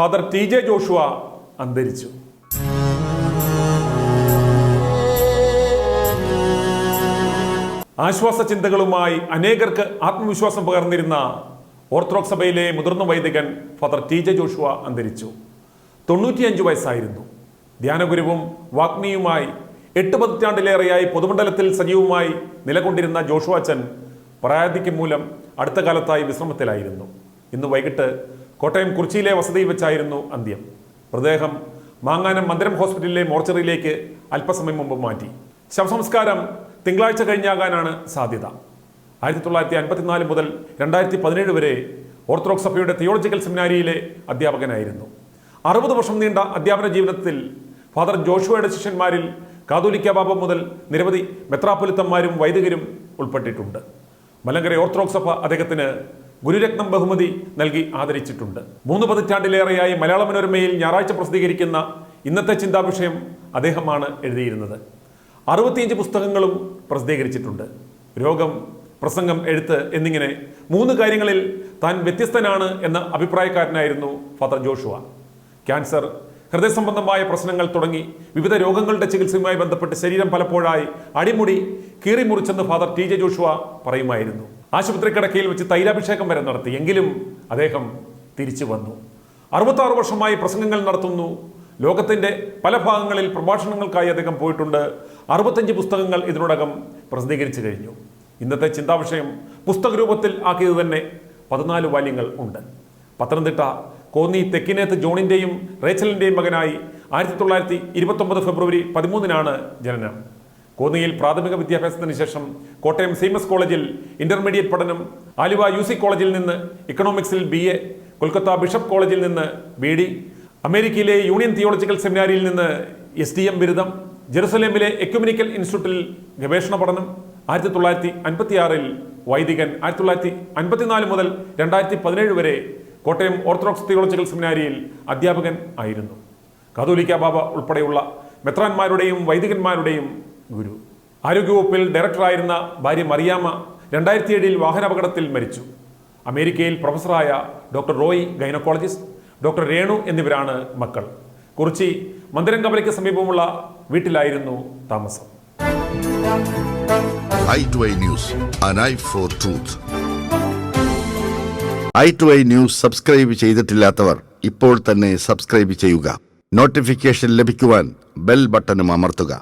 Father TJ. Joshua അന്തരിച്ചു. ആശ്വാസ ചിന്തകളുമായി അനേകർക്ക് ആത്മവിശ്വാസം പകർന്നിരുന്ന ഓർത്തഡോക്സ് സഭയിലെ മുതിർന്ന വൈദികൻ ഫാദർ ടി.ജെ. ജോഷുവ അന്തരിച്ചു. 95 വയസ്സായിരുന്നു. ധ്യാനഗുരുവും വാഗ്മിയുമായി 8 പതിറ്റാണ്ടിലേറെയായി പൊതുമണ്ഡലത്തിൽ സജീവമായി നിലകൊണ്ടിരുന്ന ജോഷുവ അച്ഛൻ പ്രായാധിക്യം മൂലം അടുത്ത കാലത്തായി വിശ്രമത്തിലായിരുന്നു. ഇന്ന് വൈകിട്ട് കോട്ടയം കുറിച്ചിയിലെ വസതിയിൽ വെച്ചായിരുന്നു അന്ത്യം. മൃതദേഹം മാങ്ങാനം മന്ദിരം ഹോസ്പിറ്റലിലെ മോർച്ചറിയിലേക്ക് അല്പസമയം മുമ്പ് മാറ്റി. ശവസംസ്കാരം തിങ്കളാഴ്ച കഴിഞ്ഞാകാനാണ് സാധ്യത. 1954 മുതൽ 2017 വരെ ഓർത്തഡോക്സ് സഭയുടെ തിയോളജിക്കൽ സെമിനാരിയിലെ അധ്യാപകനായിരുന്നു. 60 വർഷം നീണ്ട അധ്യാപന ജീവിതത്തിൽ ഫാദർ ജോഷുവയുടെ ശിഷ്യന്മാരിൽ കാതോലിക്ക ബാബ മുതൽ നിരവധി മെത്രാപ്പൊലിത്തന്മാരും വൈദികരും ഉൾപ്പെട്ടിട്ടുണ്ട്. മലങ്കര ഓർത്തഡോക്സ് സഭ അദ്ദേഹത്തിന് ഗുരുരത്നം ബഹുമതി നൽകി ആദരിച്ചിട്ടുണ്ട്. 3 പതിറ്റാണ്ടിലേറെയായി മലയാള മനോരമയിൽ ഞായറാഴ്ച പ്രസിദ്ധീകരിക്കുന്ന ഇന്നത്തെ ചിന്താവിഷയം അദ്ദേഹമാണ് എഴുതിയിരുന്നത്. 65 പുസ്തകങ്ങളും പ്രസിദ്ധീകരിച്ചിട്ടുണ്ട്. രോഗം, പ്രസംഗം, എഴുത്ത് എന്നിങ്ങനെ 3 കാര്യങ്ങളിൽ താൻ വ്യത്യസ്തനാണ് എന്ന അഭിപ്രായക്കാരനായിരുന്നു ഫാദർ ജോഷുവ. ക്യാൻസർ, ഹൃദയ സംബന്ധമായ പ്രശ്നങ്ങൾ തുടങ്ങി വിവിധ രോഗങ്ങളുടെ ചികിത്സയുമായി ബന്ധപ്പെട്ട് ശരീരം പലപ്പോഴായി അടിമുടി കീറി മുറിച്ചെന്ന് ഫാദർ ടി.ജെ. ജോഷുവ പറയുമായിരുന്നു. ആശുപത്രി കിടക്കയിൽ വെച്ച് തൈലാഭിഷേകം വരെ നടത്തി. എങ്കിലും അദ്ദേഹം തിരിച്ചു വന്നു. 66 വർഷമായി പ്രസംഗങ്ങൾ നടത്തുന്നു. ലോകത്തിൻ്റെ പല ഭാഗങ്ങളിൽ പ്രഭാഷണങ്ങൾക്കായി അദ്ദേഹം പോയിട്ടുണ്ട്. 65 പുസ്തകങ്ങൾ ഇതിനോടകം പ്രസിദ്ധീകരിച്ചു കഴിഞ്ഞു. ഇന്നത്തെ ചിന്താവിഷയം പുസ്തക രൂപത്തിൽ ആക്കിയത് തന്നെ 14 വാല്യങ്ങൾ ഉണ്ട്. പത്തനംതിട്ട കോന്നി തെക്കിനേത്ത് ജോണിൻ്റെയും റേച്ചലിൻ്റെയും മകനായി 1929 ഫെബ്രുവരി 13 ജനനം. കോന്നിയിൽ പ്രാഥമിക വിദ്യാഭ്യാസത്തിന് ശേഷം കോട്ടയം സീമസ് കോളേജിൽ ഇന്റർമീഡിയറ്റ് പഠനം, ആലുവ UC കോളേജിൽ നിന്ന് ഇക്കണോമിക്സിൽ BA, കൊൽക്കത്ത ബിഷപ്പ് കോളേജിൽ നിന്ന് BD, അമേരിക്കയിലെ യൂണിയൻ തിയോളജിക്കൽ സെമിനാരിയിൽ നിന്ന് SDM ബിരുദം, ജെറുസലേമിലെ എക്യുമെനിക്കൽ ഇൻസ്റ്റിറ്റ്യൂട്ടിൽ ഗവേഷണ പഠനം, 1956 വൈദികൻ, 1954 മുതൽ 2017 വരെ കോട്ടയം ഓർത്തഡോക്സ് തിയോളജിക്കൽ സെമിനാരിയിൽ അധ്യാപകൻ ആയിരുന്നു. കാതോലിക്ക ബാബ ഉൾപ്പെടെയുള്ള മെത്രാന്മാരുടെയും വൈദികന്മാരുടെയും ഗുരു. ആരോഗ്യവകുപ്പിൽ ഡയറക്ടറായിരുന്ന ഭാര്യ മറിയാമ്മ 2007 വാഹനാപകടത്തിൽ മരിച്ചു. അമേരിക്കയിൽ പ്രൊഫസറായ doctor Roy gynaecologist, doctor Renu എന്നിവരാണ് മക്കൾ. കുറിച്ചി മന്ദിരംകവലയ്ക്ക് സമീപമുള്ള വീട്ടിലായിരുന്നു താമസം. i2i News, an eye for truth. i2i News subscribe ചെയ്തിട്ടില്ലാത്തവർ ഇപ്പോൾ തന്നെ സബ്സ്ക്രൈബ് ചെയ്യുക. നോട്ടിഫിക്കേഷൻ ലഭിക്കുവാൻ ബെൽ ബട്ടണും അമർത്തുക.